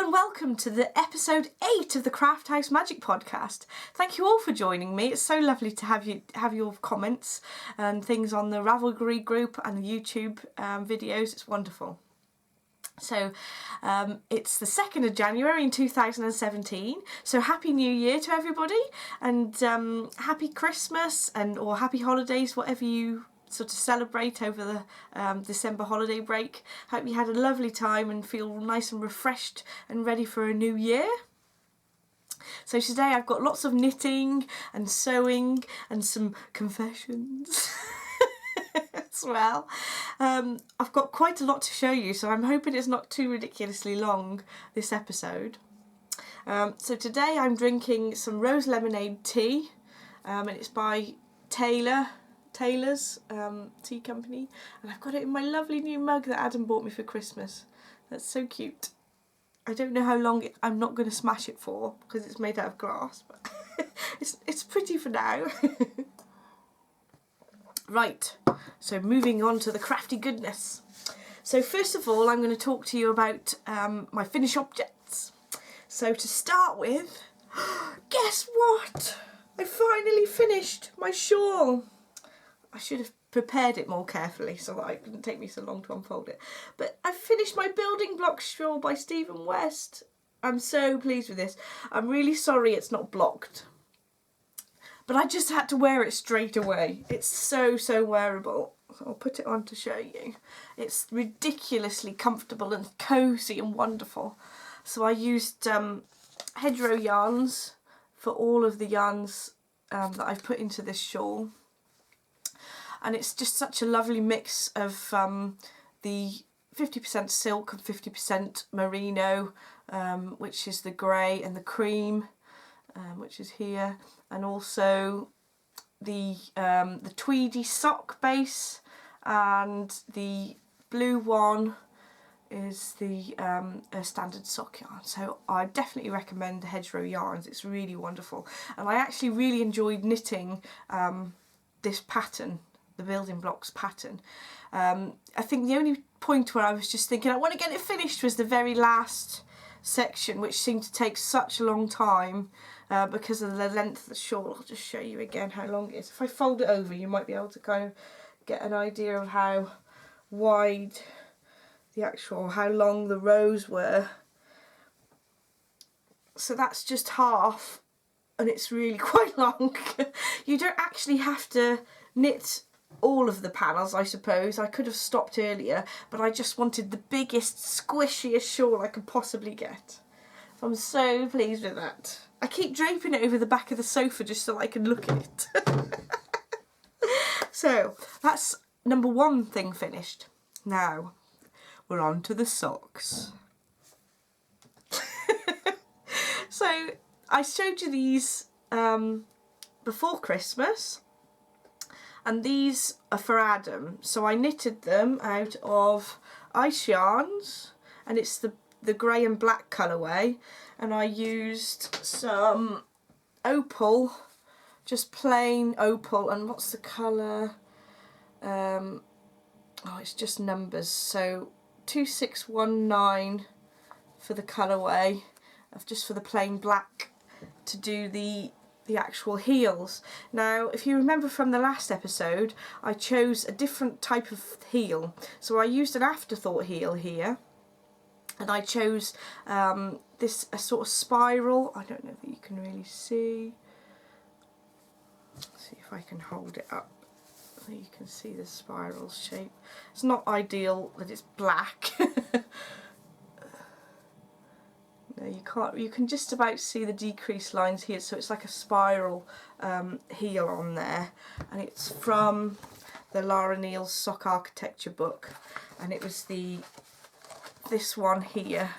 and welcome to the episode 8 of the Craft House Magic podcast. Thank you all for joining me. It's so lovely to have your comments and things on the Ravelry group and the YouTube videos. It's wonderful. So it's the 2nd of January in 2017, so Happy New Year to everybody, and Happy Christmas or Happy Holidays, whatever you sort of celebrate over the December holiday break. Hope you had a lovely time and feel nice and refreshed and ready for a new year. So today I've got lots of knitting and sewing and some confessions as well. I've got quite a lot to show you, so I'm hoping it's not too ridiculously long, this episode. So today I'm drinking some rose lemonade tea, and it's by Taylor's tea company, and I've got it in my lovely new mug that Adam bought me for Christmas. That's so cute. I don't know how long I'm not going to smash it for because it's made out of glass, but it's pretty for now. Right, so moving on to the crafty goodness. So first of all, I'm going to talk to you about my finished objects. So to start with, guess what? I finally finished my shawl. I should have prepared it more carefully so that it didn't take me so long to unfold it. But I finished my building block shawl by Stephen West. I'm so pleased with this. I'm really sorry it's not blocked, but I just had to wear it straight away. It's so wearable. So I'll put it on to show you. It's ridiculously comfortable and cosy and wonderful. So I used hedgerow yarns for all of the yarns that I've put into this shawl. And it's just such a lovely mix of the 50% silk and 50% merino, which is the grey, and the cream, which is here, and also the tweedy sock base, and the blue one is the a standard sock yarn. So I definitely recommend the hedgerow yarns. It's really wonderful, and I actually really enjoyed knitting this pattern, the building blocks pattern. I think the only point where I was just thinking I want to get it finished was the very last section, which seemed to take such a long time because of the length of the shawl. I'll just show you again how long it is. If I fold it over, you might be able to kind of get an idea of how wide how long the rows were. So that's just half, and it's really quite long. You don't actually have to knit all of the panels, I suppose. I could have stopped earlier, but I just wanted the biggest, squishiest shawl I could possibly get. So I'm so pleased with that. I keep draping it over the back of the sofa just so I can look at it. So that's number one thing finished. Now we're on to the socks. So I showed you these before Christmas, and these are for Adam. So I knitted them out of ice yarns, and it's the grey and black colourway, and I used some opal, just plain opal, and what's the colour? Oh, it's just numbers. So 2619 for the colourway, just for the plain black to do the actual heels. Now, if you remember from the last episode, I chose a different type of heel. So I used an afterthought heel here, and I chose a sort of spiral. I don't know if you can really see. Let's see if I can hold it up so you can see the spiral shape. It's not ideal that it's black. No, you can't. You can just about see the decreased lines here, so it's like a spiral heel on there, and it's from the Lara Neal's Sock Architecture book, and it was this one here.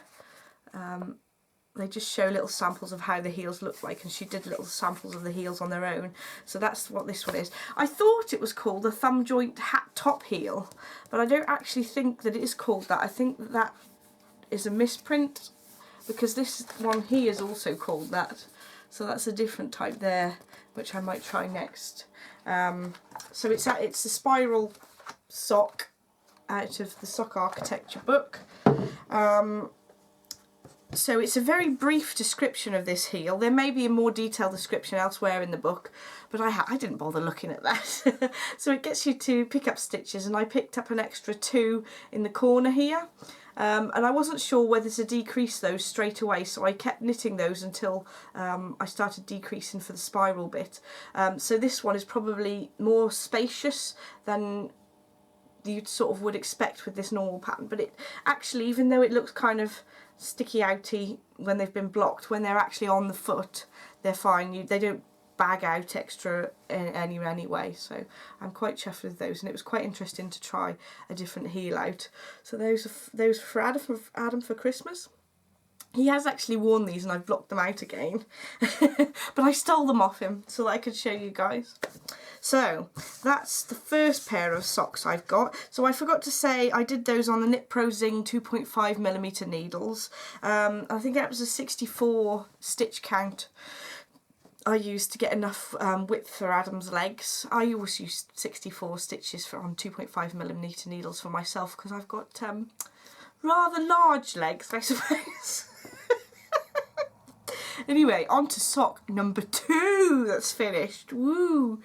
They just show little samples of how the heels look like, and she did little samples of the heels on their own. So that's what this one is. I thought it was called the thumb joint hat top heel, but I don't actually think that it is called that. I think that is a misprint, because this one here is also called that. So that's a different type there, which I might try next. So it's a spiral sock out of the Sock Architecture book. So it's a very brief description of this heel. There may be a more detailed description elsewhere in the book, but I didn't bother looking at that. So it gets you to pick up stitches, and I picked up an extra 2 in the corner here. And I wasn't sure whether to decrease those straight away, so I kept knitting those until I started decreasing for the spiral bit. So this one is probably more spacious than you sort of would expect with this normal pattern, but it actually, even though it looks kind of sticky outy when they've been blocked, when they're actually on the foot they're fine. They don't bag out extra anyway, so I'm quite chuffed with those, and it was quite interesting to try a different heel out. So those are for Adam for Christmas. He has actually worn these and I've blocked them out again, but I stole them off him so that I could show you guys. So that's the first pair of socks I've got. So I forgot to say I did those on the Knit Pro Zing 2.5mm needles. I think that was a 64 stitch count I used to get enough width for Adam's legs. I always use 64 stitches on 2.5mm needles for myself because I've got rather large legs, I suppose. Anyway, on to sock number 2 that's finished. Woo!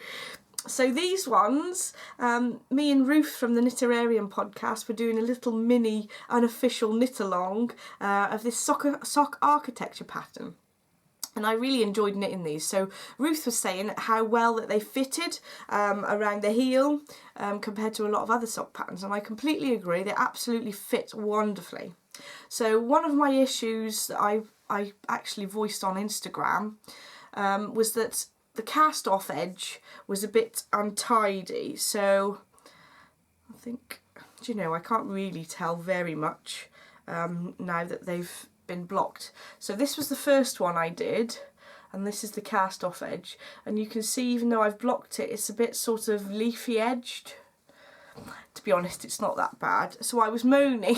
So these ones, me and Ruth from the Knitterarium podcast were doing a little mini unofficial knit along of this sock architecture pattern. And I really enjoyed knitting these. So Ruth was saying how well that they fitted around the heel compared to a lot of other sock patterns, and I completely agree. They absolutely fit wonderfully. So one of my issues that I actually voiced on Instagram was that the cast off edge was a bit untidy. So I think, do you know, I can't really tell very much now that they've been blocked. So this was the first one I did, and this is the cast off edge, and you can see even though I've blocked it, it's a bit sort of leafy edged. To be honest, it's not that bad. So I was moaning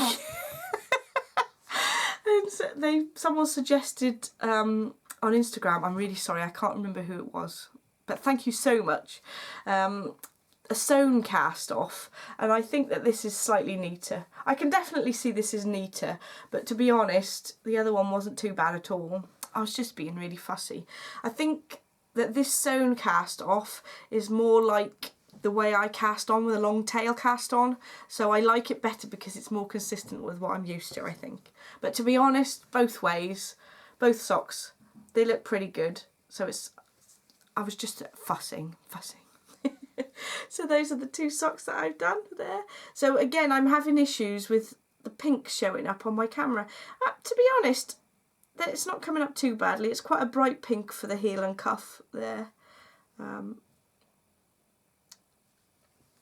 and someone suggested on Instagram, I'm really sorry, I can't remember who it was, but thank you so much, a sewn cast off, and I think that this is slightly neater. I can definitely see this is neater, but to be honest, the other one wasn't too bad at all. I was just being really fussy. I think that this sewn cast off is more like the way I cast on with a long tail cast on, so I like it better because it's more consistent with what I'm used to, I think. But to be honest, both ways, both socks, they look pretty good, so I was just fussing. So those are the 2 socks that I've done there. So again, I'm having issues with the pink showing up on my camera. To be honest, it's not coming up too badly. It's quite a bright pink for the heel and cuff there.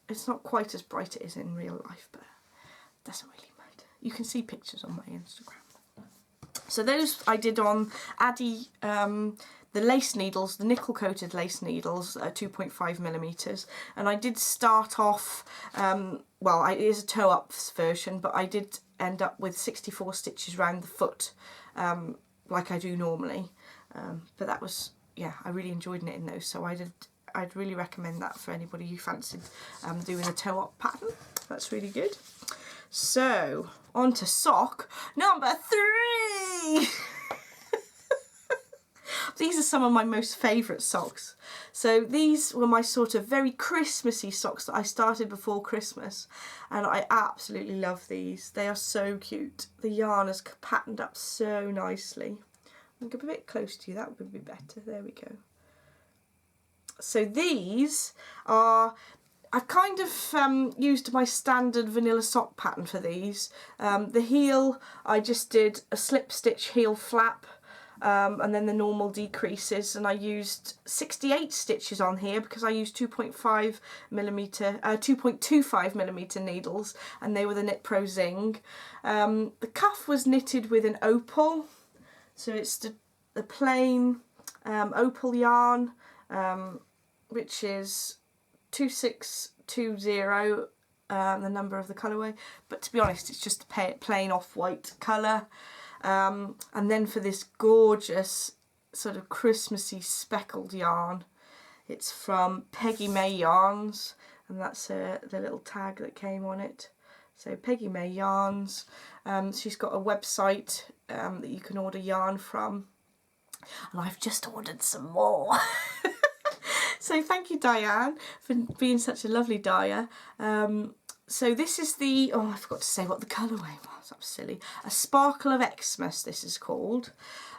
It's not quite as bright as it is in real life, but it doesn't really matter. You can see pictures on my Instagram. So those I did on Addy, the lace needles, the nickel coated lace needles, 2.5mm, and I did start off, well, it is a toe up version, but I did end up with 64 stitches around the foot, like I do normally, but that was, yeah, I really enjoyed knitting those, so I'd really recommend that for anybody who fancied doing a toe up pattern. That's really good. So on to sock number 3. These are some of my most favourite socks. So these were my sort of very Christmassy socks that I started before Christmas, and I absolutely love these. They are so cute. The yarn is patterned up so nicely. I'll get a bit close to you, that would be better. There we go. So these are, I've kind of used my standard vanilla sock pattern for these. The heel, I just did a slip stitch heel flap, and then the normal decreases, and I used 68 stitches on here because I used 2.25mm needles, and they were the Knit Pro Zing. The cuff was knitted with an opal, so it's the plain opal yarn, which is 2620, the number of the colourway, but to be honest it's just a plain off-white colour. And then for this gorgeous sort of Christmassy speckled yarn, it's from Peggy May Yarns, and that's the little tag that came on it. So Peggy May Yarns, she's got a website, that you can order yarn from. And I've just ordered some more. So thank you, Diane, for being such a lovely dyer. So this is the, oh, I forgot to say what the colourway was, that was silly. A Sparkle of Xmas, this is called.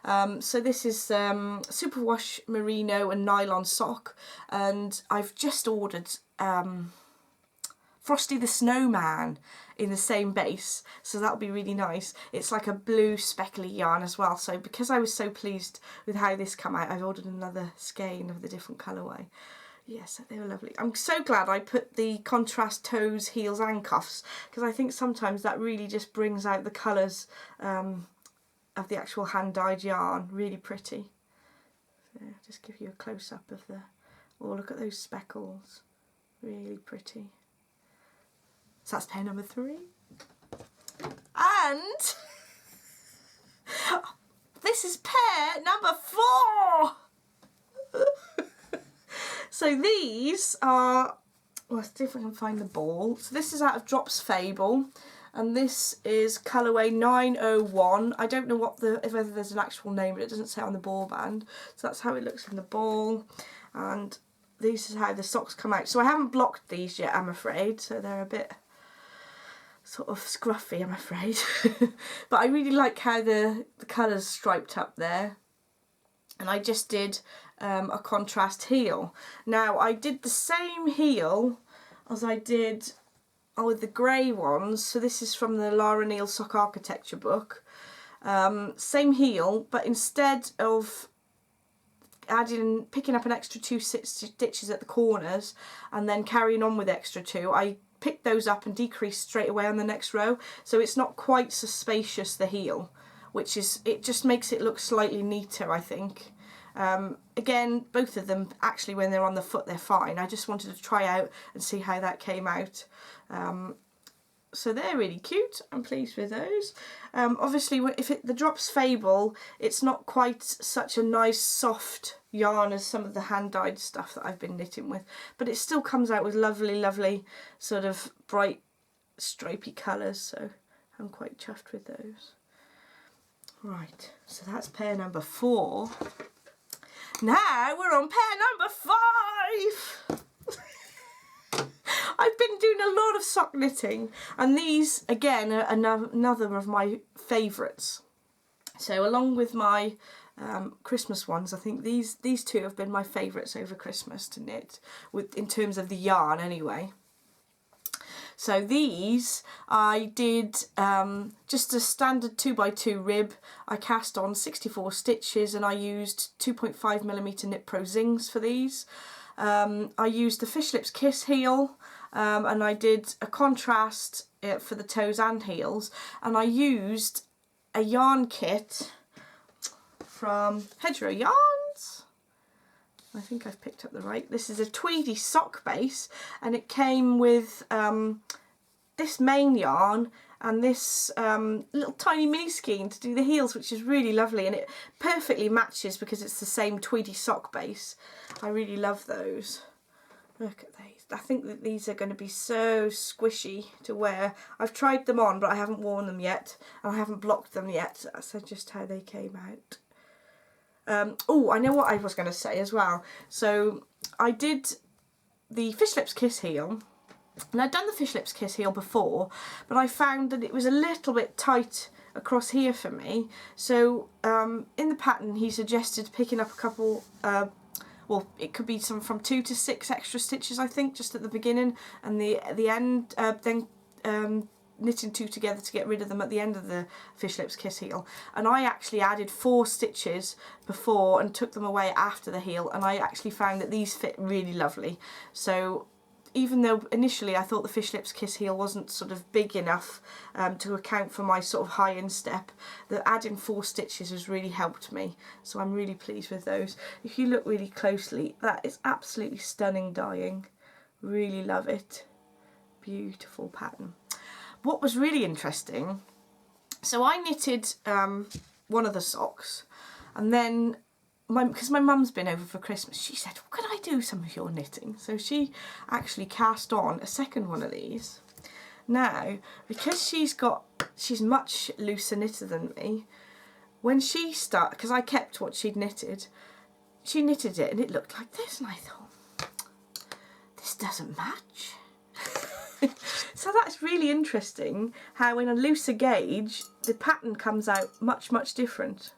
So this is superwash merino and nylon sock, and I've just ordered Frosty the Snowman in the same base, so that'll be really nice. It's like a blue speckly yarn as well, so because I was so pleased with how this came out, I've ordered another skein of the different colourway. Yes, they were lovely. I'm so glad I put the contrast toes, heels and cuffs, because I think sometimes that really just brings out the colours of the actual hand-dyed yarn. Really pretty. So just give you a close-up of the, oh, look at those speckles. Really pretty. So that's pair number 3. And this is pair number 4. So these are, well, let's see if I can find the ball. So this is out of Drops Fable, and this is colourway 901. I don't know what whether there's an actual name, but it doesn't say on the ball band. So that's how it looks in the ball, and this is how the socks come out. So I haven't blocked these yet, I'm afraid, so they're a bit sort of scruffy, I'm afraid. But I really like how the colours striped up there. And I just did a contrast heel. Now I did the same heel as I did with the grey ones. So this is from the Lara Neal Sock Architecture book. Same heel, but instead of picking up an extra 2 stitches at the corners and then carrying on with extra 2, I picked those up and decreased straight away on the next row. So it's not quite so spacious, the heel, which is, it just makes it look slightly neater, I think. Again, both of them, actually, when they're on the foot, they're fine. I just wanted to try out and see how that came out. So they're really cute. I'm pleased with those. Obviously, if the Drops Fable, it's not quite such a nice soft yarn as some of the hand-dyed stuff that I've been knitting with, but it still comes out with lovely, lovely sort of bright stripy colours, so I'm quite chuffed with those. Right, so that's pair number 4. Now we're on pair number 5. I've been doing a lot of sock knitting, and these again are another of my favourites. So along with my Christmas ones, I think these 2 have been my favourites over Christmas to knit, in terms of the yarn anyway. So these I did just a standard 2x2 rib. I cast on 64 stitches and I used 2.5mm Knit Pro Zings for these. I used the Fish Lips Kiss heel, and I did a contrast for the toes and heels, and I used a yarn kit from Hedgerow Yarns. I think I've picked up the right. This is a tweedy sock base, and it came with this main yarn and this little tiny mini skein to do the heels, which is really lovely, and it perfectly matches because it's the same tweedy sock base. I really love those. Look at these. I think that these are going to be so squishy to wear. I've tried them on, but I haven't worn them yet, and I haven't blocked them yet. So just how they came out. Oh, I know what I was going to say as well. So I did the Fish Lips Kiss heel, and I'd done the Fish Lips Kiss heel before, but I found that it was a little bit tight across here for me. So in the pattern he suggested picking up a couple, well, it could be from 2 to 6 extra stitches, I think, just at the beginning, and the end, then knitting 2 together to get rid of them at the end of the Fish Lips Kiss heel. And I actually added 4 stitches before and took them away after the heel, and I actually found that these fit really lovely. So even though initially I thought the Fish Lips Kiss heel wasn't sort of big enough to account for my sort of high instep, the adding 4 stitches has really helped me. So I'm really pleased with those. If you look really closely, that is absolutely stunning dyeing. Really love it. Beautiful pattern. What was really interesting, so I knitted one of the socks, and then because my mum's been over for Christmas, she said, well, could I do some of your knitting? So she actually cast on a second one of these. Now, because she's much looser knitter than me, when she started, because I kept what she'd knitted, she knitted it and it looked like this, and I thought, this doesn't match. So that's really interesting how in a looser gauge the pattern comes out much, much different.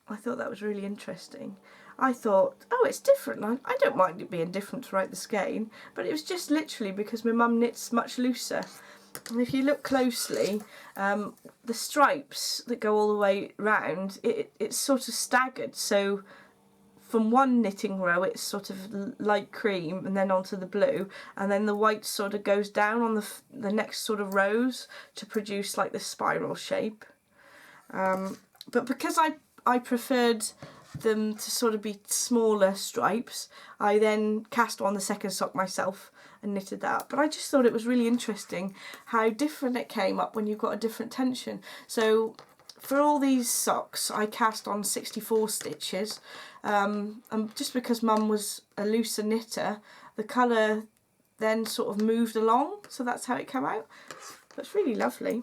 I thought that was really interesting. I thought, oh, it's different. I don't mind it being different throughout the skein, but it was just literally because my mum knits much looser. And if you look closely, the stripes that go all the way round, it's sort of staggered. So from one knitting row it's sort of light cream and then onto the blue, and then the white sort of goes down on the next sort of rows to produce like this spiral shape. But because I preferred them to sort of be smaller stripes, I then cast on the second sock myself and knitted that up. But I just thought it was really interesting how different it came up when you've got a different tension. So for all these socks I cast on 64 stitches, and just because Mum was a looser knitter, the colour then sort of moved along, so that's how it came out. But it's really lovely.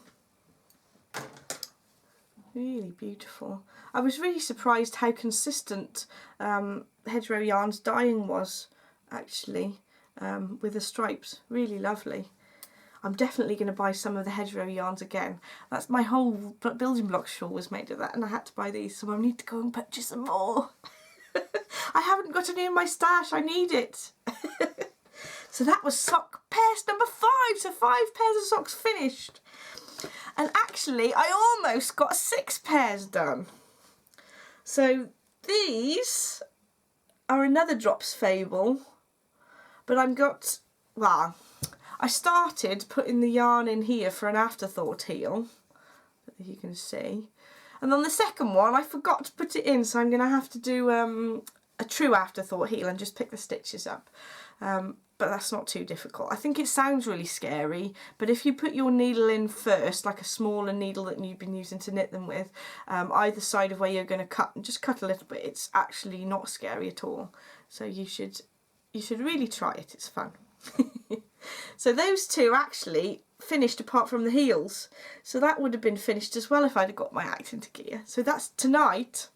Really beautiful. I was really surprised how consistent Hedgerow Yarn's dyeing was, actually, with the stripes. Really lovely. I'm definitely going to buy some of the Hedgerow Yarns again. That's my whole building block shawl was made of that, and I had to buy these, so I need to go and purchase some more. I haven't got any in my stash, I need it. So that was sock pairs number 5, so 5 pairs of socks finished. And actually I almost got 6 pairs done. So these are another Drops Fable, but I started putting the yarn in here for an afterthought heel, that you can see. And on the second one I forgot to put it in, so I'm going to have to do a true afterthought heel and just pick the stitches up. But that's not too difficult. I think it sounds really scary, but if you put your needle in first, like a smaller needle that you've been using to knit them with, either side of where you're going to cut, and just cut a little bit, it's actually not scary at all. So you should really try it, it's fun. So those two actually finished apart from the heels, so that would have been finished as well if I'd have got my act into gear. So that's tonight.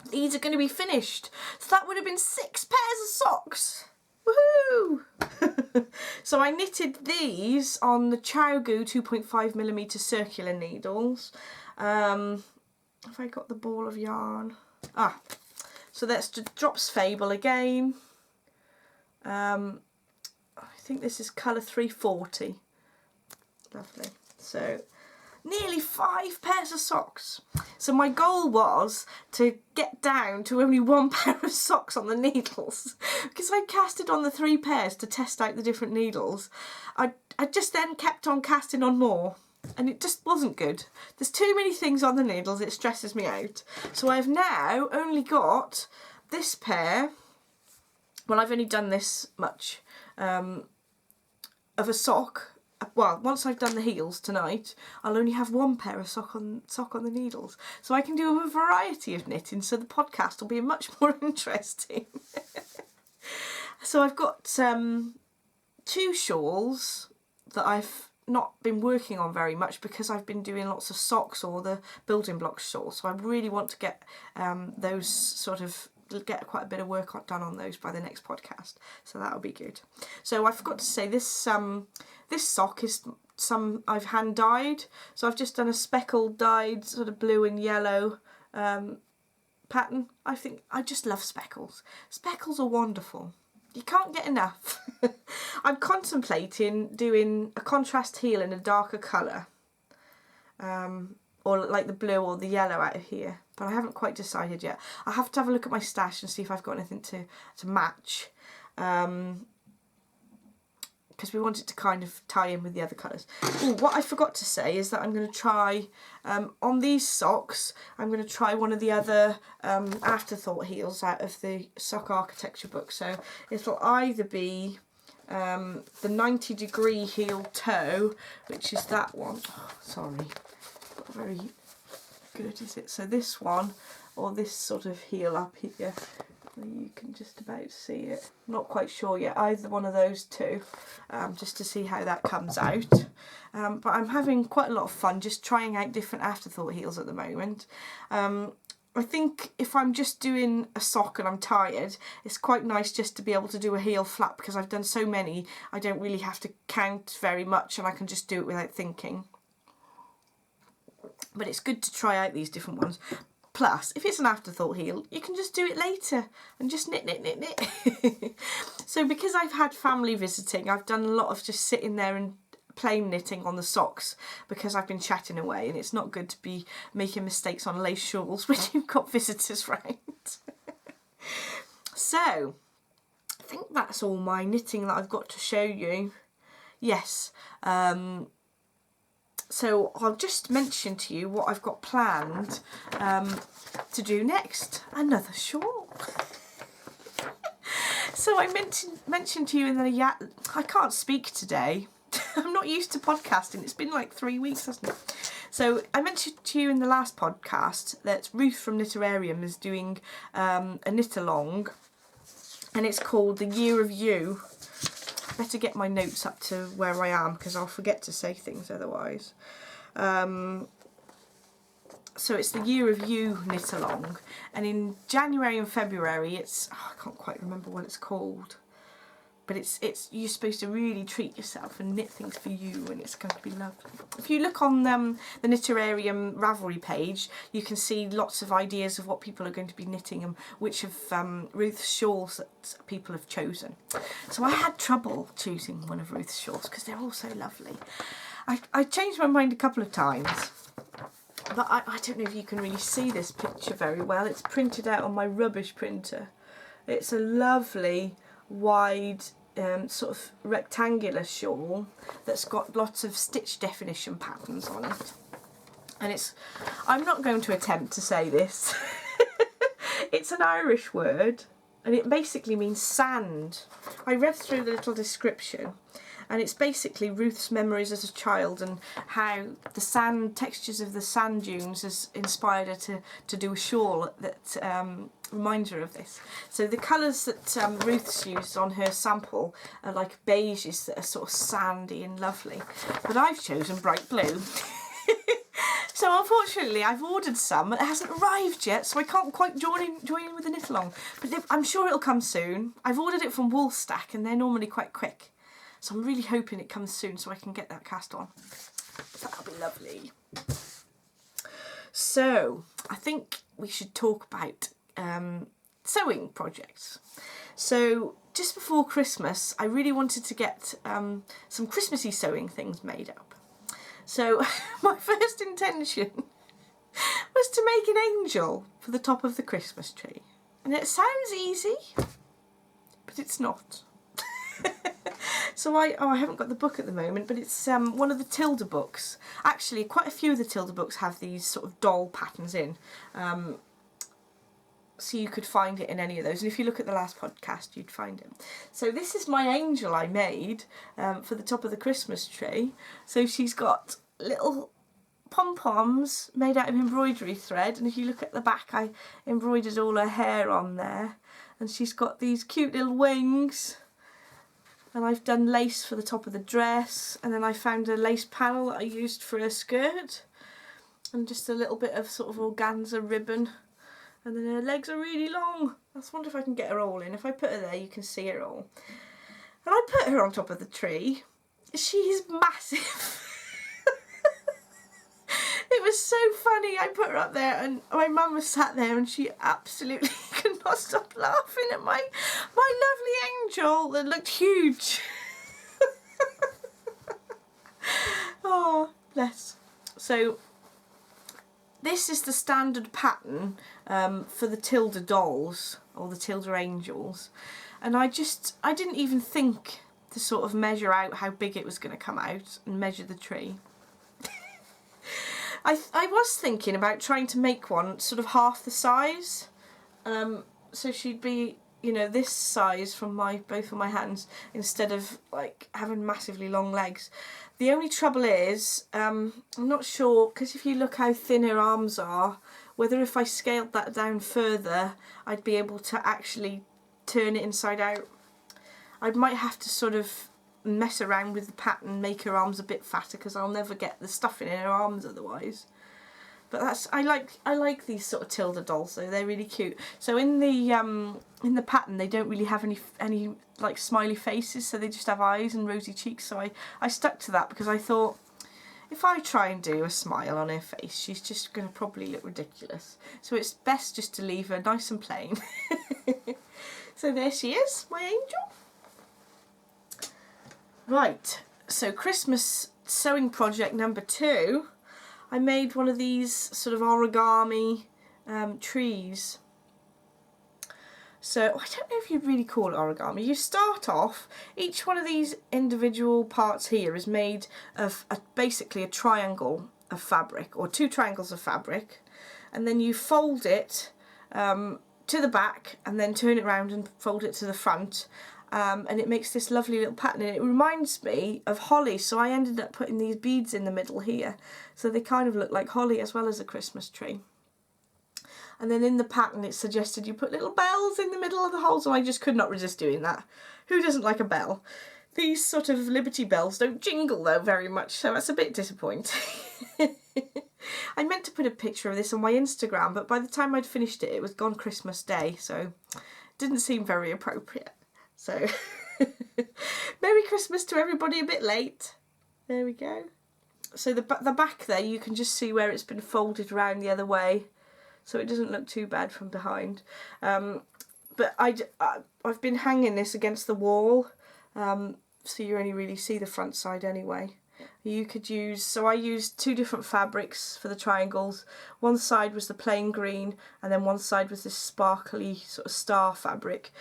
These are going to be finished, so that would have been 6 pairs of socks. Woohoo! So I knitted these on the Chowgoo 2.5mm circular needles. Have I got the ball of yarn? So that's the Drops Fable again. I think this is colour 340. Lovely. So nearly 5 pairs of socks. So my goal was to get down to only 1 pair of socks on the needles, because I casted on the 3 pairs to test out the different needles. I just then kept on casting on more, and it just wasn't good. There's too many things on the needles, it stresses me out. So I've now only got this pair. Well, I've only done this much of a sock. Well, once I've done the heels tonight, I'll only have 1 pair of sock on the needles. So I can do a variety of knitting, so the podcast will be much more interesting. So I've got 2 shawls that I've not been working on very much because I've been doing lots of socks or the building block shawl. So I really want to get those sort of, get quite a bit of work done on those by the next podcast, so that'll be good. So I forgot to say this this sock is some I've hand dyed, so I've just done a speckled dyed sort of blue and yellow pattern. I just love speckles. Speckles are wonderful, you can't get enough. I'm contemplating doing a contrast heel in a darker colour, or like the blue or the yellow out of here, but I haven't quite decided yet. I have to have a look at my stash and see if I've got anything to match, because we want it to kind of tie in with the other colours. Ooh, what I forgot to say is that I'm going to try, on these socks, I'm going to try one of the other afterthought heels out of the sock architecture book. So it'll either be the 90-degree heel toe, which is that one. Oh, sorry. Not very good, is it? So this one, or this sort of heel up here, You can just about see it. Not quite sure yet, either one of those two, just to see how that comes out. But I'm having quite a lot of fun just trying out different afterthought heels at the moment. I think if I'm just doing a sock and I'm tired, it's quite nice just to be able to do a heel flap, because I've done so many, I don't really have to count very much and I can just do it without thinking. But it's good to try out these different ones. Plus, if it's an afterthought heel, you can just do it later and just knit, knit, knit, knit. So because I've had family visiting, I've done a lot of just sitting there and plain knitting on the socks because I've been chatting away, and it's not good to be making mistakes on lace shawls when you've got visitors round. So, I think that's all my knitting that I've got to show you. Yes. So I'll just mention to you what I've got planned to do next. Another shawl. So I mentioned to you in the I can't speak today. I'm not used to podcasting. It's been like 3 weeks, hasn't it? So I mentioned to you in the last podcast that Ruth from Knitterarium is doing a knit along, and it's called The Year of You. Better get my notes up to where I am because I'll forget to say things otherwise. So it's the Year of You knit along, and in January and February it's I can't quite remember what it's called, but it's you're supposed to really treat yourself and knit things for you, and it's going to be lovely. If you look on the Knitterarium Ravelry page, you can see lots of ideas of what people are going to be knitting and which of Ruth's shawls that people have chosen. So I had trouble choosing one of Ruth's shawls because they're all so lovely. I changed my mind a couple of times, but I don't know if you can really see this picture very well. It's printed out on my rubbish printer. It's a lovely wide sort of rectangular shawl that's got lots of stitch definition patterns on it, and I'm not going to attempt to say this. It's an Irish word and it basically means sand. I read through the little description, and it's basically Ruth's memories as a child and how the textures of the sand dunes has inspired her to do a shawl that reminds her of this. So the colours that Ruth's used on her sample are like beiges that are sort of sandy and lovely, but I've chosen bright blue. So unfortunately I've ordered some, it hasn't arrived yet, so I can't quite join in with the knit along, but I'm sure it'll come soon. I've ordered it from Woolstack and they're normally quite quick. So I'm really hoping it comes soon so I can get that cast on. That'll be lovely. So I think we should talk about sewing projects. So just before Christmas, I really wanted to get some Christmassy sewing things made up. So my first intention was to make an angel for the top of the Christmas tree. And it sounds easy, but it's not. So I haven't got the book at the moment, but it's one of the Tilda books. Actually, quite a few of the Tilda books have these sort of doll patterns in. So you could find it in any of those. And if you look at the last podcast, you'd find it. So this is my angel I made for the top of the Christmas tree. So she's got little pom-poms made out of embroidery thread. And if you look at the back, I embroidered all her hair on there. And she's got these cute little wings. And I've done lace for the top of the dress, and then I found a lace panel that I used for a skirt, and just a little bit of sort of organza ribbon, and then her legs are really long. I just wonder if I can get her all in. If I put her there, you can see her all. And I put her on top of the tree. She is massive. It was so funny. I put her up there and my mum was sat there and she absolutely could not stop laughing at my lovely angel that looked huge. Oh, bless. So this is the standard pattern for the Tilda dolls or the Tilda angels, and I didn't even think to sort of measure out how big it was going to come out and measure the tree. I was thinking about trying to make one sort of half the size, so she'd be you know, this size from both of my hands instead of like having massively long legs. The only trouble is, I'm not sure, because if you look how thin her arms are, whether if I scaled that down further, I'd be able to actually turn it inside out. I might have to sort of mess around with the pattern, make her arms a bit fatter, because I'll never get the stuffing in her arms otherwise. But that's, I like these sort of Tilda dolls though, they're really cute. So in the pattern they don't really have any like smiley faces, so they just have eyes and rosy cheeks, so I stuck to that because I thought if I try and do a smile on her face, she's just going to probably look ridiculous. So it's best just to leave her nice and plain. So there she is, my angel. Right, so Christmas sewing project number 2. I made one of these sort of origami trees. So I don't know if you'd really call it origami. You start off, each one of these individual parts here is made of basically a triangle of fabric, or 2 triangles of fabric, and then you fold it to the back and then turn it around and fold it to the front. And it makes this lovely little pattern, and it reminds me of holly, so I ended up putting these beads in the middle here, so they kind of look like holly as well as a Christmas tree. And then in the pattern it suggested you put little bells in the middle of the hole, so I just could not resist doing that. Who doesn't like a bell? These sort of Liberty bells don't jingle though very much, so that's a bit disappointing. I meant to put a picture of this on my Instagram, but by the time I'd finished it, it was gone Christmas Day, so it didn't seem very appropriate. So, Merry Christmas to everybody a bit late. There we go. So the back there, you can just see where it's been folded around the other way, so it doesn't look too bad from behind. But I've been hanging this against the wall, so you only really see the front side anyway. You could use, so I used 2 different fabrics for the triangles. One side was the plain green, and then one side was this sparkly sort of star fabric.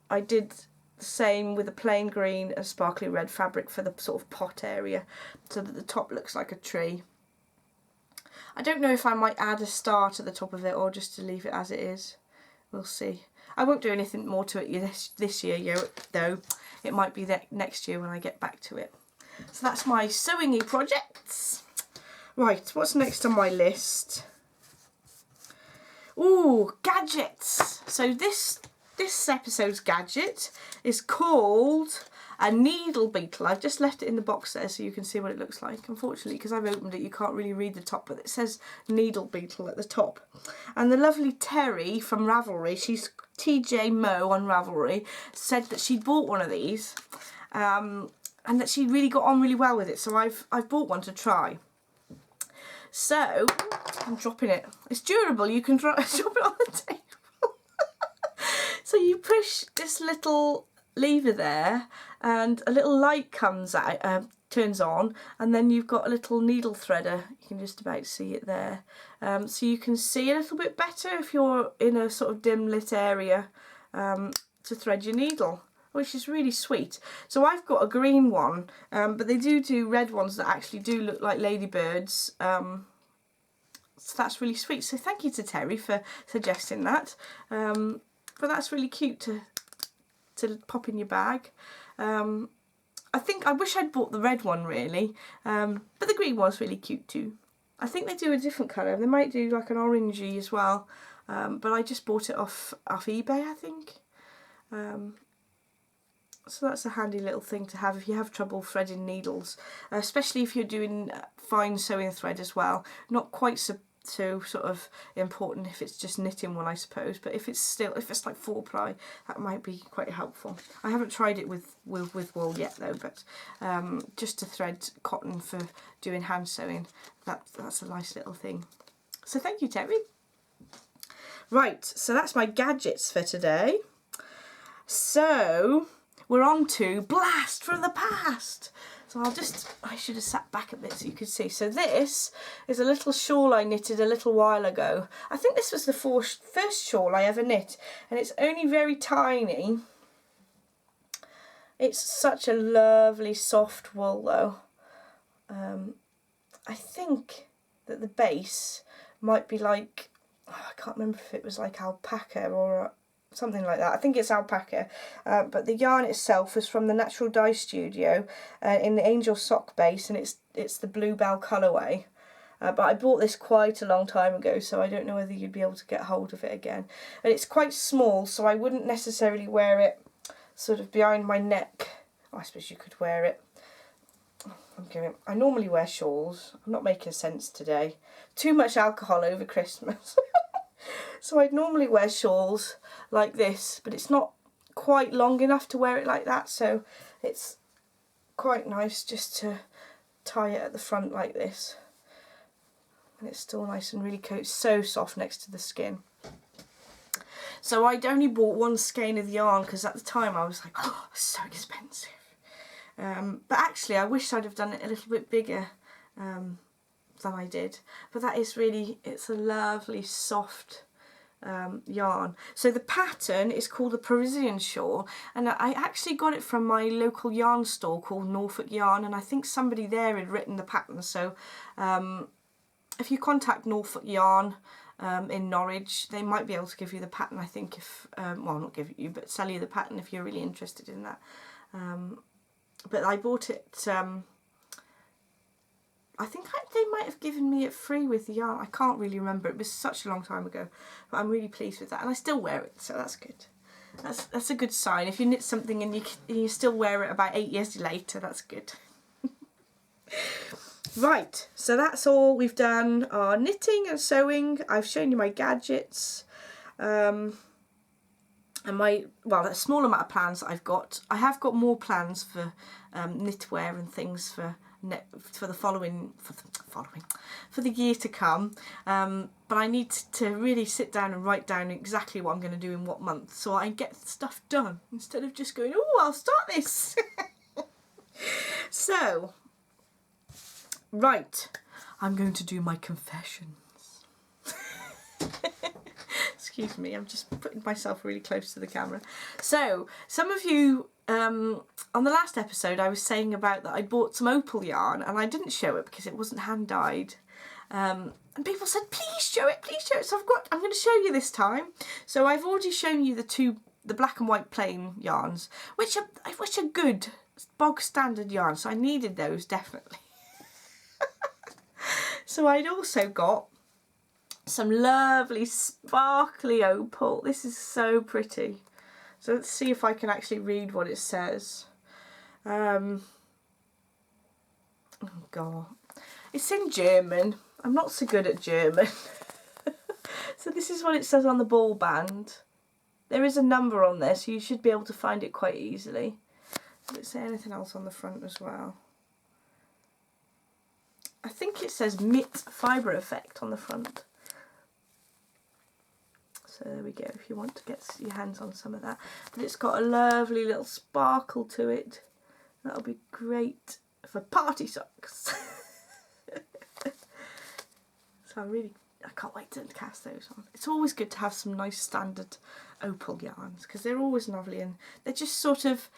I did the same with a plain green and sparkly red fabric for the sort of pot area, so that the top looks like a tree. I don't know if I might add a star to the top of it or just to leave it as it is. We'll see. I won't do anything more to it this year though. It might be next year when I get back to it. So that's my sewing-y projects. Right, what's next on my list? Ooh, gadgets. So this episode's gadget is called a needle beetle. I've just left it in the box there so you can see what it looks like. Unfortunately, because I've opened it, you can't really read the top, but it says needle beetle at the top. And the lovely Terry from Ravelry, she's TJ Mo on Ravelry, said that she bought one of these, and that she really got on really well with it. So I've bought one to try. So I'm dropping it. It's durable. You can drop it on the table. So you push this little lever there, and a little light comes out, turns on, and then you've got a little needle threader. You can just about see it there. So you can see a little bit better if you're in a sort of dim lit area to thread your needle, which is really sweet. So I've got a green one, but they do red ones that actually do look like ladybirds. So that's really sweet. So thank you to Terry for suggesting that. But that's really cute to pop in your bag. I think I wish I'd bought the red one really, but the green one's really cute too. I think they do a different colour. They might do like an orangey as well, but I just bought it off eBay, I think. So that's a handy little thing to have if you have trouble threading needles, especially if you're doing fine sewing thread as well. Not quite so sort of important if it's just knitting one, I suppose, but if it's like 4-ply, that might be quite helpful. I haven't tried it with wool yet though, but just to thread cotton for doing hand sewing, that's a nice little thing. So thank you, Terry. Right, so that's my gadgets for today. So we're on to Blast from the Past. So I should have sat back a bit so you could see. So this is a little shawl I knitted a little while ago. I think this was the first shawl I ever knit, and it's only very tiny. It's such a lovely soft wool though. I think that the base might be like, I can't remember if it was like alpaca or something like that. I think it's alpaca, but the yarn itself is from the Natural Dye Studio in the Angel Sock base, and it's the Bluebell colourway. But I bought this quite a long time ago, so I don't know whether you'd be able to get hold of it again. And it's quite small, so I wouldn't necessarily wear it sort of behind my neck. Oh, I suppose you could wear it. I normally wear shawls. I'm not making sense today. Too much alcohol over Christmas. So I'd normally wear shawls like this, but it's not quite long enough to wear it like that, so it's quite nice just to tie it at the front like this. And it's still nice and really cool. It's so soft next to the skin. So I'd only bought one skein of yarn because at the time I was like, oh, it's so expensive. But actually I wish I'd have done it a little bit bigger than I did. But that is really, it's a lovely soft yarn. So the pattern is called the Parisian Shawl, and I actually got it from my local yarn store called Norfolk Yarn, and I think somebody there had written the pattern. So if you contact Norfolk Yarn in Norwich, they might be able to give you the pattern, I think, if well, not give you, but sell you the pattern if you're really interested in that. But I bought it, I think they might have given me it free with the yarn. I can't really remember. It was such a long time ago. But I'm really pleased with that. And I still wear it, so that's good. That's a good sign. If you knit something and you still wear it about 8 years later, that's good. Right, so that's all. We've done our knitting and sewing. I've shown you my gadgets. And a small amount of plans that I've got. I have got more plans for knitwear and things for the year to come, but I need to really sit down and write down exactly what I'm going to do in what month, so I get stuff done instead of just going, oh, I'll start this. So, right, I'm going to do my confessions. Excuse me, I'm just putting myself really close to the camera. So, some of you, on the last episode I was saying about that I bought some opal yarn and I didn't show it because it wasn't hand dyed. And people said, please show it, so I'm going to show you this time. So I've already shown you the black and white plain yarns, which are good, bog standard yarns, so I needed those definitely. So I'd also got some lovely sparkly opal. This is so pretty. So let's see if I can actually read what it says. Oh God. It's in German. I'm not so good at German. So this is what it says on the ball band. There is a number on there, so you should be able to find it quite easily. Does it say anything else on the front as well? I think it says Mitt Fibre Effect on the front. So there we go, if you want to get your hands on some of that. But it's got a lovely little sparkle to it. That'll be great for party socks. So I can't wait to cast those on. It's always good to have some nice standard opal yarns because they're always lovely and they're just sort of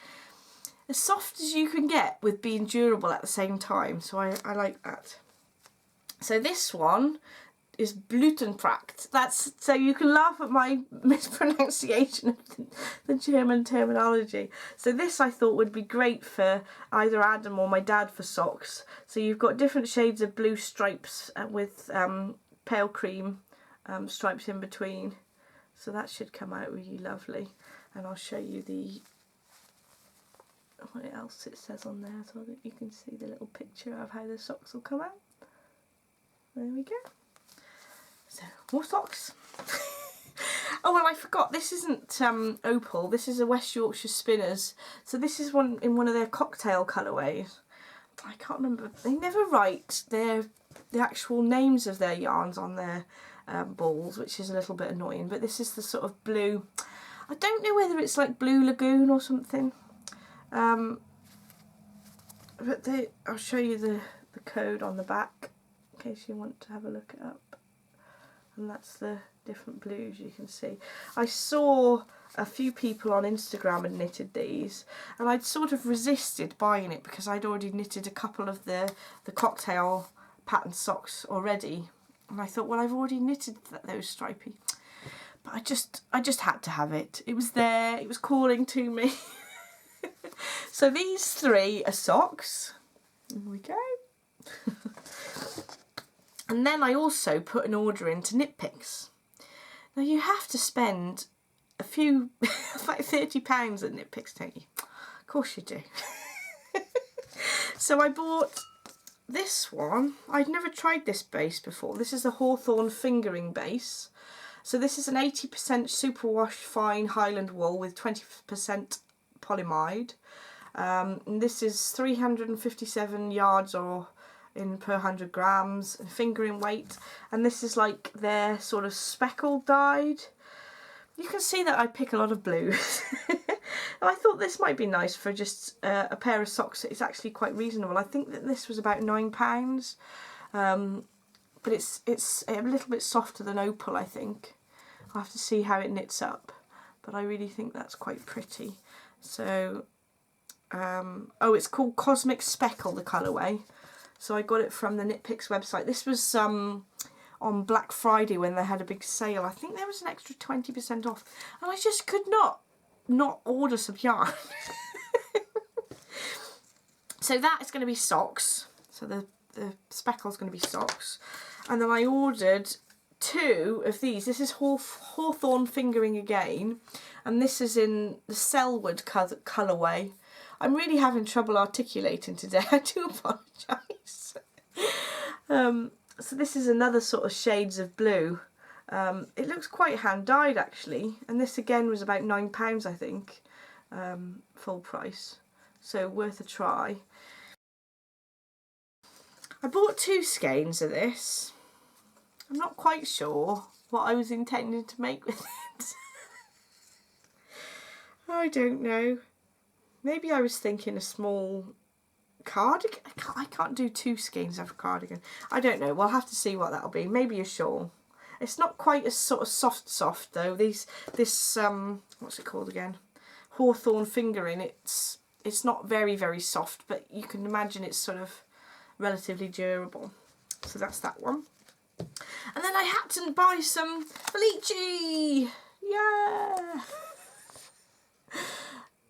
as soft as you can get with being durable at the same time. So I like that. So this one is Blutenpracht. That's so you can laugh at my mispronunciation of the German terminology. So this I thought would be great for either Adam or my dad for socks. So you've got different shades of blue stripes with pale cream stripes in between. So that should come out really lovely. And I'll show you what else it says on there so that you can see the little picture of how the socks will come out. There we go. So, more socks. Oh, well, I forgot, this isn't opal, this is a West Yorkshire Spinners. So this is one in one of their cocktail colourways. I can't remember, they never write the actual names of their yarns on their balls, which is a little bit annoying. But this is the sort of blue, I don't know whether it's like Blue Lagoon or something. But I'll show you the code on the back in case you want to have a look it up. And that's the different blues you can see. I saw a few people on Instagram had knitted these and I'd sort of resisted buying it because I'd already knitted a couple of the cocktail pattern socks already, and I thought, well, I've already knitted those stripy. but I just had to have it. It was there, it was calling to me. So these 3 are socks. There we go. And then I also put an order into Knit Picks. Now you have to spend a few, like £30 at Knit Picks, don't you? Of course you do. So I bought this one. I'd never tried this base before. This is a Hawthorn fingering base. So this is an 80% superwash fine Highland wool with 20% polyamide. And this is 357 yards or in per 100 grams, and fingering weight. And this is like their sort of speckled dyed. You can see that I pick a lot of blues. And I thought this might be nice for just a pair of socks. It's actually quite reasonable. I think that this was about £9. But it's a little bit softer than opal, I think. I'll have to see how it knits up. But I really think that's quite pretty. So, oh, it's called Cosmic Speckle, the colourway. So I got it from the Knit Picks website. This was on Black Friday when they had a big sale. I think there was an extra 20% off. And I just could not order some yarn. So that is going to be socks. So the speckle is going to be socks. And then I ordered 2 of these. This is Hawthorn fingering again. And this is in the Selwood colourway. I'm really having trouble articulating today. I do apologise. So this is another sort of shades of blue. It looks quite hand dyed actually, and this again was about £9 I think, full price, so worth a try. I bought 2 skeins of this. I'm not quite sure what I was intending to make with it. I don't know. Maybe I was thinking a small cardigan. I can't do 2 skeins of a cardigan. I don't know. We'll have to see what that'll be. Maybe a shawl. It's not quite as sort of soft though. This what's it called again? Hawthorn fingering. It's not very soft, but you can imagine it's sort of relatively durable. So that's that one. And then I had to buy some bleachy. Yeah.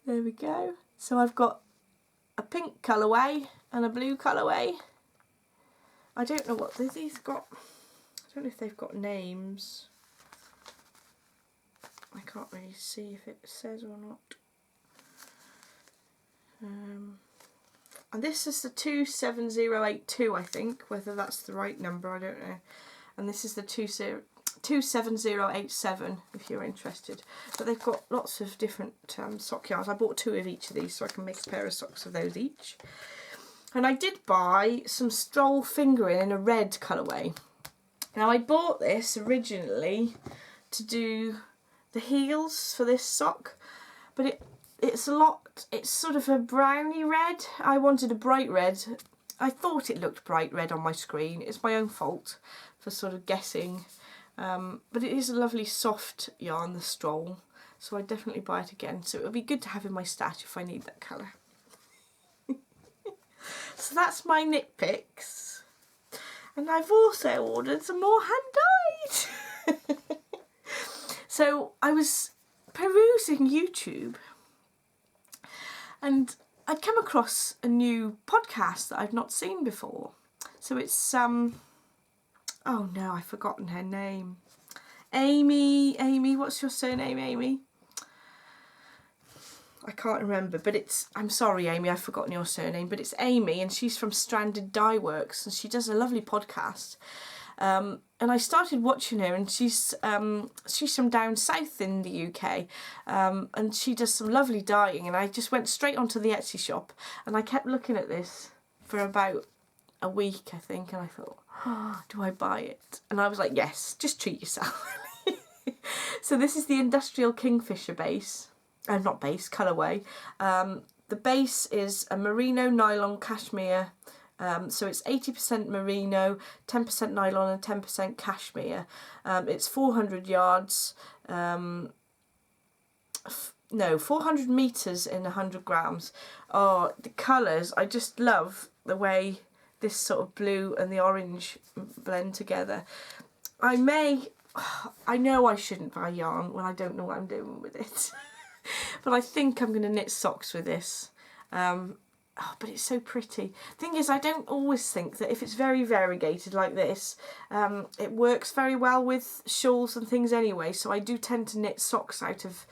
There we go. So I've got a pink colourway and a blue colourway. I don't know what these got. I don't know if they've got names. I can't really see if it says or not. And this is the 27082, I think. Whether that's the right number, I don't know. And this is the 27087 if you're interested. But they've got lots of different sock yarns. I bought 2 of each of these so I can make a pair of socks of those each. And I did buy some Stroll fingering in a red colourway. Now I bought this originally to do the heels for this sock, but it's sort of a browny red. I wanted a bright red. I thought it looked bright red on my screen. It's my own fault for sort of guessing. But it is a lovely soft yarn, the Stroll, so I'd definitely buy it again. So it would be good to have in my stash if I need that colour. So that's my Knit Picks. And I've also ordered some more hand dyed. So I was perusing YouTube and I'd come across a new podcast that I've not seen before. So it's oh no, I've forgotten her name. Amy, what's your surname, Amy? I can't remember, but I'm sorry, Amy, I've forgotten your surname, but it's Amy, and she's from Stranded Dye Works, and she does a lovely podcast. And I started watching her, and she's from down south in the UK, and she does some lovely dyeing, and I just went straight onto the Etsy shop, and I kept looking at this for about a week, I think, and I thought, oh, do I buy it? And I was like, yes, just treat yourself. So this is the Industrial Kingfisher base. Not base, colourway. The base is a merino nylon cashmere, so it's 80% merino, 10% nylon and 10% cashmere. It's 400 yards, 400 metres in 100 grams. Oh, the colours, I just love the way this sort of blue and the orange blend together. I may I know I shouldn't buy yarn when I don't know what I'm doing with it. But I think I'm going to knit socks with this. But it's so pretty. Thing is, I don't always think that if it's very variegated like this, it works very well with shawls and things anyway. So I do tend to knit socks out of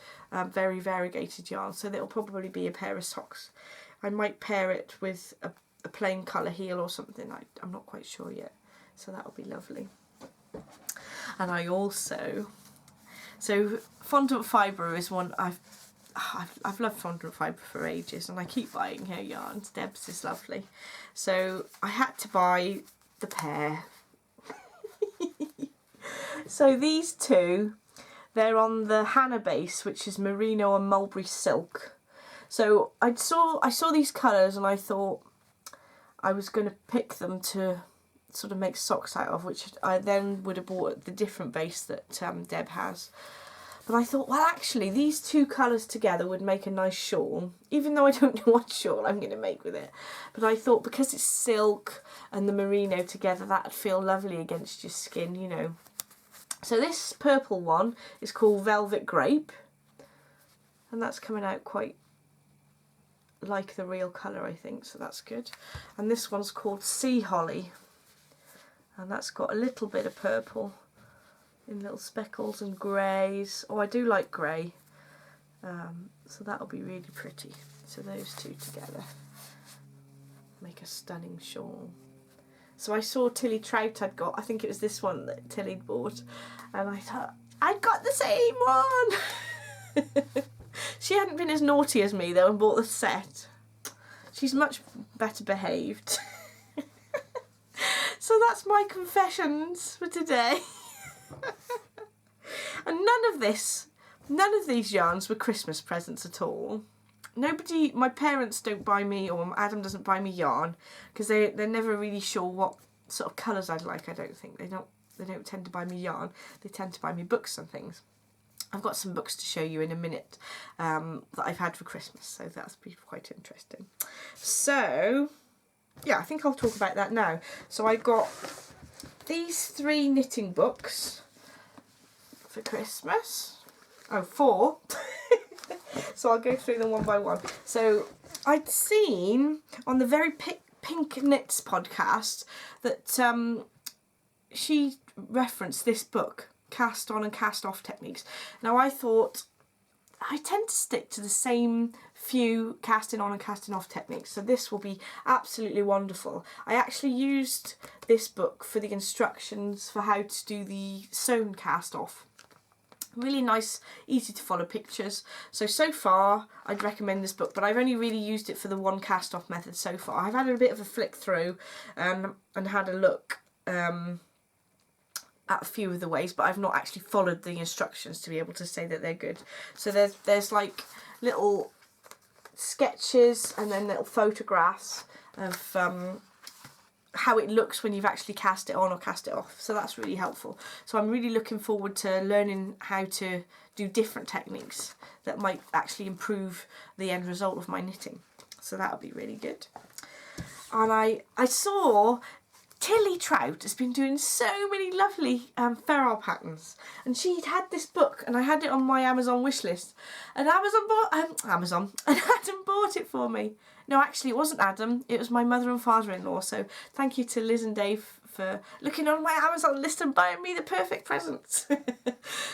very variegated yarn. So that'll probably be a pair of socks. I might pair it with a plain colour heel or something. I'm not quite sure yet. So that'll be lovely. And I also... So fondant fibre is one I've loved fondant fibre for ages, and I keep buying her yarns. Deb's is lovely. So I had to buy the pair. So these two, they're on the Hannah base, which is merino and mulberry silk. So I saw these colours and I thought I was going to pick them to sort of make socks out of, which I then would have bought the different base that Deb has. But I thought, well, actually, these two colours together would make a nice shawl, even though I don't know what shawl I'm going to make with it. But I thought because it's silk and the merino together, that would feel lovely against your skin, you know. So this purple one is called Velvet Grape, and that's coming out quite like the real colour, I think, so that's good. And this one's called Sea Holly, and that's got a little bit of purple in little speckles and greys. Oh, I do like grey. So that'll be really pretty. So those two together make a stunning shawl. So I saw Tilly Trout had got, I think it was this one that Tilly'd bought, and I thought, I'd got the same one! She hadn't been as naughty as me though and bought the set. She's much better behaved. So that's my confessions for today. And none of these yarns were Christmas presents at all. My parents don't buy me, or Adam doesn't buy me yarn, because they're never really sure what sort of colours I'd like. I don't think they don't tend to buy me yarn. They tend to buy me books and things. I've got some books to show you in a minute that I've had for Christmas, so that's be quite interesting. So yeah, I think I'll talk about that now. So I got these 3 knitting books for Christmas. Oh, 4. So I'll go through them one by one. So I'd seen on the Very Pink Knits podcast that she referenced this book, Cast On and Cast Off Techniques. Now I thought, I tend to stick to the same few casting on and casting off techniques, so this will be absolutely wonderful. I actually used this book for the instructions for how to do the sewn cast off. Really nice, easy to follow pictures. So far I'd recommend this book, but I've only really used it for the one cast off method so far. I've had a bit of a flick through and had a look at a few of the ways, but I've not actually followed the instructions to be able to say that they're good. So there's like little sketches and then little photographs of how it looks when you've actually cast it on or cast it off, so that's really helpful. So I'm really looking forward to learning how to do different techniques that might actually improve the end result of my knitting, so that'll be really good. And I saw Tilly Trout has been doing so many lovely feral patterns, and she'd had this book and I had it on my Amazon wish list, and Adam bought it for me. No, actually it wasn't Adam, it was my mother and father-in-law, so thank you to Liz and Dave for looking on my Amazon list and buying me the perfect presents.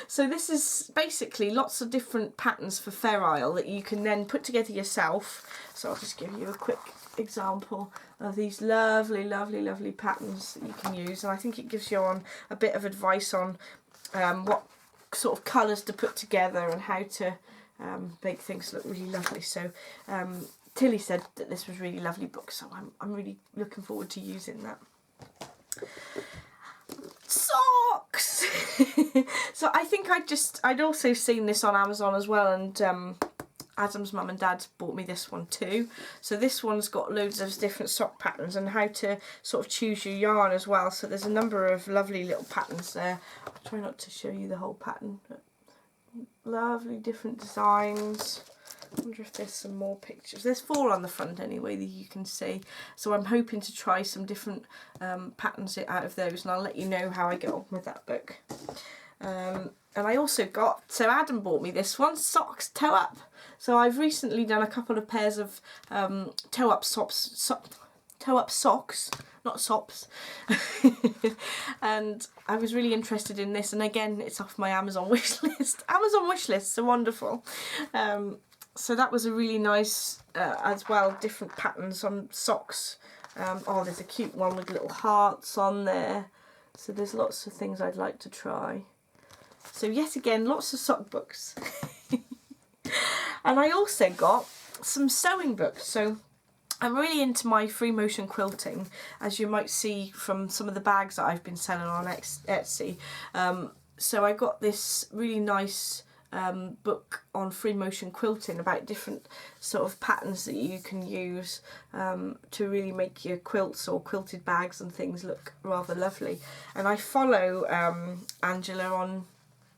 So this is basically lots of different patterns for feral that you can then put together yourself. So I'll just give you a quick example of these lovely, lovely, lovely patterns that you can use, and I think it gives you on a bit of advice on what sort of colours to put together and how to make things look really lovely. So Tilly said that this was a really lovely book, so I'm really looking forward to using that. Socks! So I think I'd also seen this on Amazon as well, and Adam's mum and dad bought me this one too. So this one's got loads of different sock patterns and how to sort of choose your yarn as well. So there's a number of lovely little patterns there. I'll try not to show you the whole pattern, but lovely different designs. I wonder if there's some more pictures. There's 4 on the front anyway that you can see. So I'm hoping to try some different patterns out of those, and I'll let you know how I get on with that book. And I also got, so Adam bought me this one, Socks Toe Up. So I've recently done a couple of pairs of toe up socks, not sops. And I was really interested in this, and again, it's off my Amazon wish list. Amazon wish lists are wonderful. So that was a really nice, as well, different patterns on socks. Oh, there's a cute one with little hearts on there. So there's lots of things I'd like to try. So yet again, lots of sock books. And I also got some sewing books. So I'm really into my free motion quilting, as you might see from some of the bags that I've been selling on Etsy. So I got this really nice book on free motion quilting about different sort of patterns that you can use to really make your quilts or quilted bags and things look rather lovely. And I follow Angela on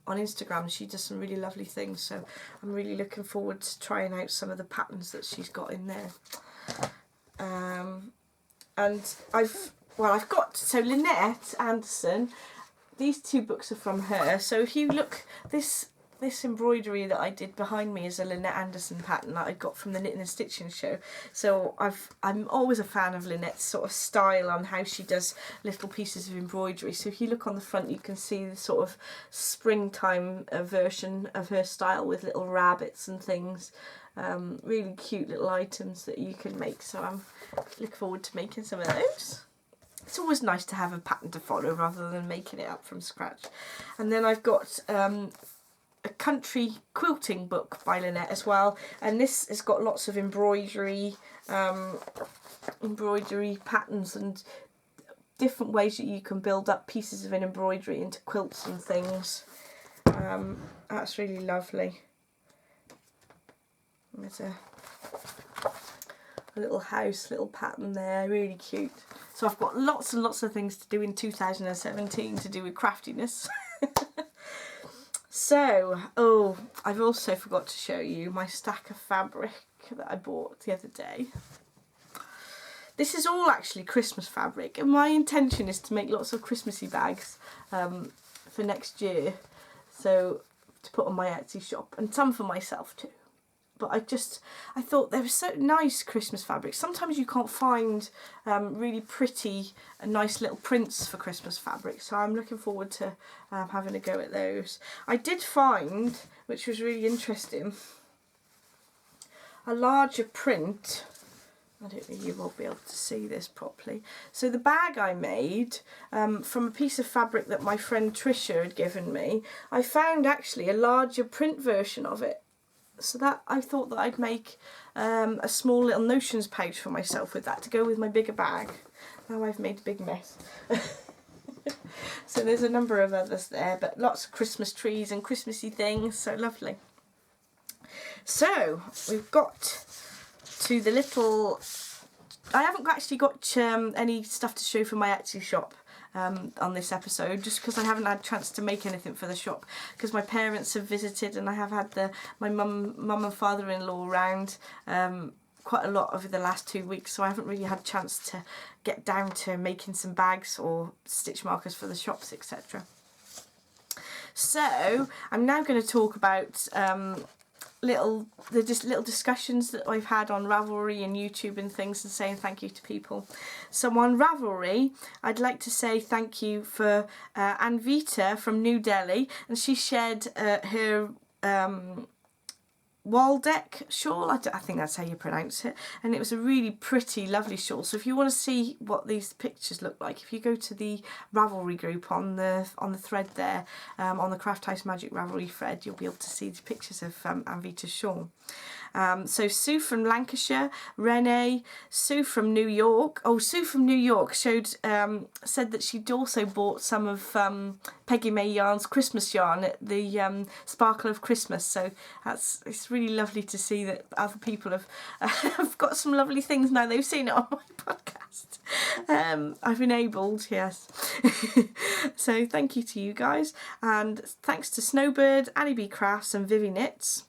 Instagram. She does some really lovely things, so I'm really looking forward to trying out some of the patterns that she's got in there. And I've got, so Lynette Anderson, these two books are from her. So if you look, this embroidery that I did behind me is a Lynette Anderson pattern that I got from the Knitting and Stitching show. So I'm always a fan of Lynette's sort of style on how she does little pieces of embroidery. So if you look on the front, you can see the sort of springtime version of her style with little rabbits and things. Really cute little items that you can make. So I'm looking forward to making some of those. It's always nice to have a pattern to follow rather than making it up from scratch. And then I've got a country quilting book by Lynette as well, and this has got lots of embroidery patterns and different ways that you can build up pieces of an embroidery into quilts and things. That's really lovely. There's a little house, little pattern there, really cute. So I've got lots and lots of things to do in 2017 to do with craftiness. So, oh, I've also forgot to show you my stack of fabric that I bought the other day. This is all actually Christmas fabric, and my intention is to make lots of Christmassy bags for next year. So, to put on my Etsy shop, and some for myself too. But I thought they were so nice Christmas fabrics. Sometimes you can't find really pretty and nice little prints for Christmas fabric, so I'm looking forward to having a go at those. I did find, which was really interesting, a larger print. I don't think you will be able to see this properly. So the bag I made from a piece of fabric that my friend Tricia had given me, I found actually a larger print version of it. So that I thought that I'd make a small little notions pouch for myself with that to go with my bigger bag. Now I've made a big mess. So there's a number of others there, but lots of Christmas trees and Christmassy things, so lovely. So we've got to the little, I haven't actually got any stuff to show for my Etsy shop on this episode, just because I haven't had a chance to make anything for the shop, because my parents have visited and I have had my mum and father-in-law around quite a lot over the last 2 weeks, so I haven't really had a chance to get down to making some bags or stitch markers for the shops, etc. So I'm now going to talk about little discussions that I've had on Ravelry and YouTube and things, and saying thank you to people. So on Ravelry, I'd like to say thank you for Anvita from New Delhi, and she shared her Waldeck shawl, I think that's how you pronounce it, and it was a really pretty, lovely shawl. So if you want to see what these pictures look like, if you go to the Ravelry group on the thread there, on the Craft House Magic Ravelry thread, you'll be able to see the pictures of Anvita's shawl. So Sue from Lancashire, Renee, Sue from New York. Oh, Sue from New York said that she'd also bought some of Peggy May Yarn's Christmas yarn at the Sparkle of Christmas. So it's really lovely to see that other people have got some lovely things now they've seen it on my podcast. I've enabled, yes. So thank you to you guys, and thanks to Snowbird, Annie B Crafts and Vivi Knits.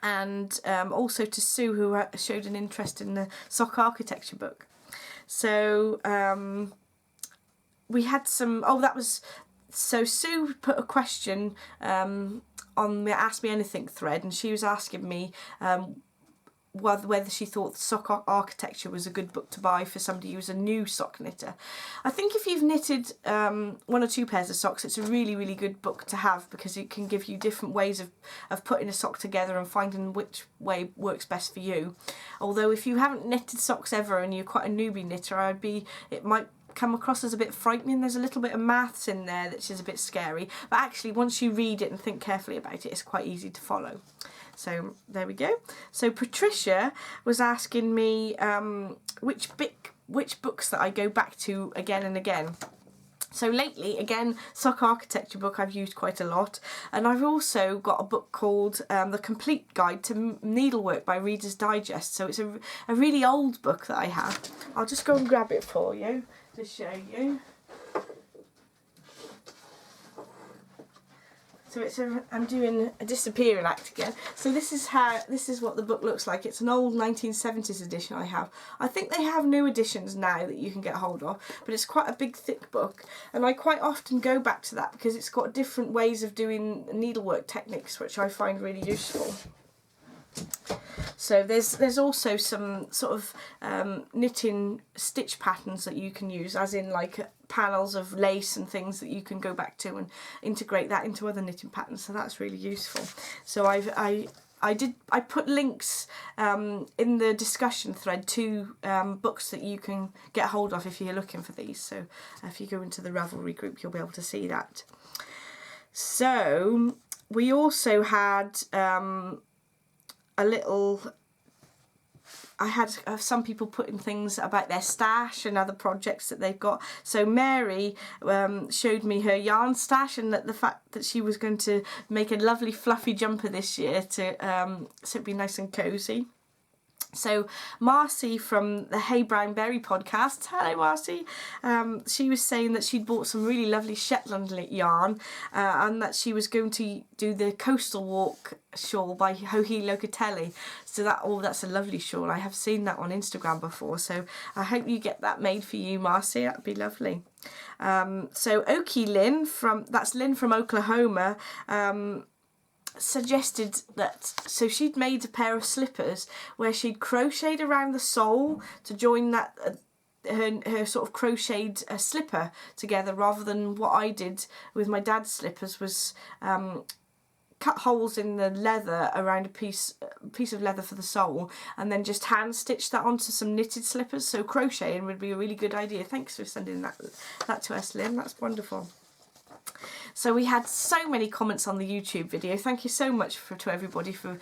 And also to Sue, who showed an interest in the sock architecture book. So we had some, that was So Sue put a question on the Ask Me Anything thread, and she was asking me whether she thought Sock Architecture was a good book to buy for somebody who's a new sock knitter. I think if you've knitted 1 or 2 pairs of socks, it's a really, really good book to have, because it can give you different ways of putting a sock together and finding which way works best for you. Although if you haven't knitted socks ever and you're quite a newbie knitter, it might come across as a bit frightening. There's a little bit of maths in there that is a bit scary, but actually once you read it and think carefully about it, it's quite easy to follow. So there we go. So Patricia was asking me which books that I go back to again and again. So lately, again, Sock Architecture book I've used quite a lot, and I've also got a book called The Complete Guide to Needlework by Reader's Digest. So it's a really old book that I have. I'll just go and grab it for you to show you. So I'm doing a disappearing act again. So this is what the book looks like. It's an old 1970s edition I have. I think they have new editions now that you can get hold of, but it's quite a big thick book, and I quite often go back to that because it's got different ways of doing needlework techniques which I find really useful. So there's also some sort of knitting stitch patterns that you can use, as in like panels of lace and things that you can go back to and integrate that into other knitting patterns. So that's really useful. So I put links in the discussion thread to books that you can get hold of if you're looking for these. So if you go into the Ravelry group, you'll be able to see that. So we also had I had some people putting things about their stash and other projects that they've got. So Mary showed me her yarn stash, and that the fact that she was going to make a lovely fluffy jumper this year so it'd be nice and cosy. So Marcy from the Hey Brown Berry podcast, hello Marcy, she was saying that she'd bought some really lovely Shetland yarn and that she was going to do the Coastal Walk shawl by Joji Locatelli. So that's a lovely shawl. I have seen that on Instagram before, so I hope you get that made for you, Marcy. That'd be lovely. So Okie Lynn that's Lynn from Oklahoma, suggested that, so she'd made a pair of slippers where she'd crocheted around the sole to join that her sort of crocheted slipper together, rather than what I did with my dad's slippers was cut holes in the leather around a piece of leather for the sole, and then just hand stitch that onto some knitted slippers. So crocheting would be a really good idea. Thanks for sending that to us, Lynn. That's wonderful. So we had so many comments on the YouTube video. Thank you so much to everybody for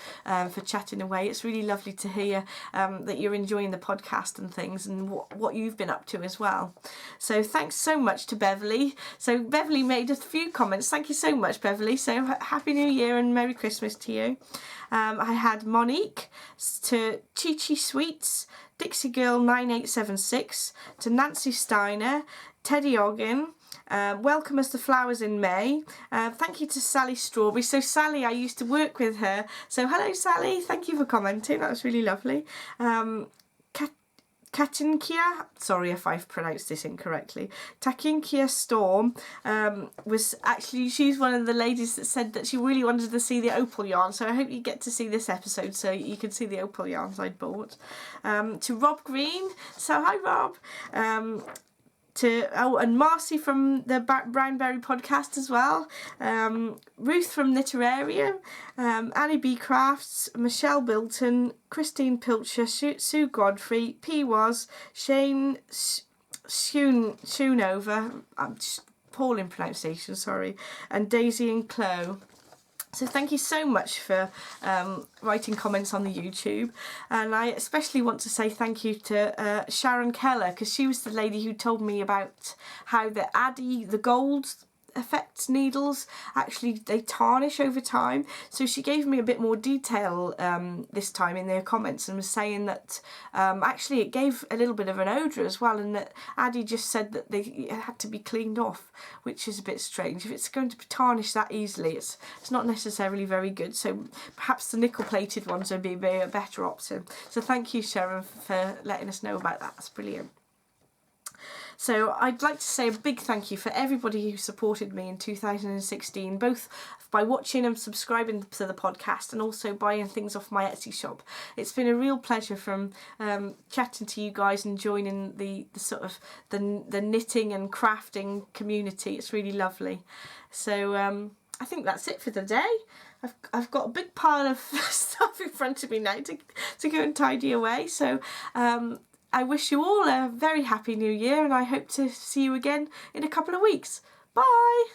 chatting away. It's really lovely to hear that you're enjoying the podcast and things, and what you've been up to as well. So thanks so much to Beverly. So Beverly made a few comments. Thank you so much, Beverly. So Happy New Year and Merry Christmas to you. I had Monique, to Chi Chi Sweets, Dixie Girl 9876, to Nancy Steiner, Teddy Ogden, welcome us to Flowers in May. Thank you to Sally Strawberry. So Sally, I used to work with her. So hello Sally, thank you for commenting. That was really lovely. Katinkia, sorry if I've pronounced this incorrectly. Takinkia Storm was actually, she's one of the ladies that said that she really wanted to see the opal yarn. So I hope you get to see this episode so you can see the opal yarns I'd bought. To Rob Green, so hi Rob. And Marcy from the Brownberry podcast as well, Ruth from Knitterarium, Annie B Crafts, Michelle Bilton, Christine Pilcher, Sue Godfrey, P Was, Shane Schoonover, I'm just poor in pronunciation, sorry, and Daisy and Chloe. So thank you so much for writing comments on the YouTube, and I especially want to say thank you to Sharon Keller, because she was the lady who told me about how the gold effect needles actually they tarnish over time. So she gave me a bit more detail this time in their comments, and was saying that actually it gave a little bit of an odour as well, and that Addie just said that it had to be cleaned off, which is a bit strange. If it's going to tarnish that easily, it's not necessarily very good. So perhaps the nickel plated ones would be a better option. So thank you, Sharon, for letting us know about that. That's brilliant. So I'd like to say a big thank you for everybody who supported me in 2016, both by watching and subscribing to the podcast and also buying things off my Etsy shop. It's been a real pleasure from chatting to you guys and joining the sort of the knitting and crafting community. It's really lovely. So I think that's it for the day. I've got a big pile of stuff in front of me now to go and tidy away. So I wish you all a very happy new year, and I hope to see you again in a couple of weeks. Bye!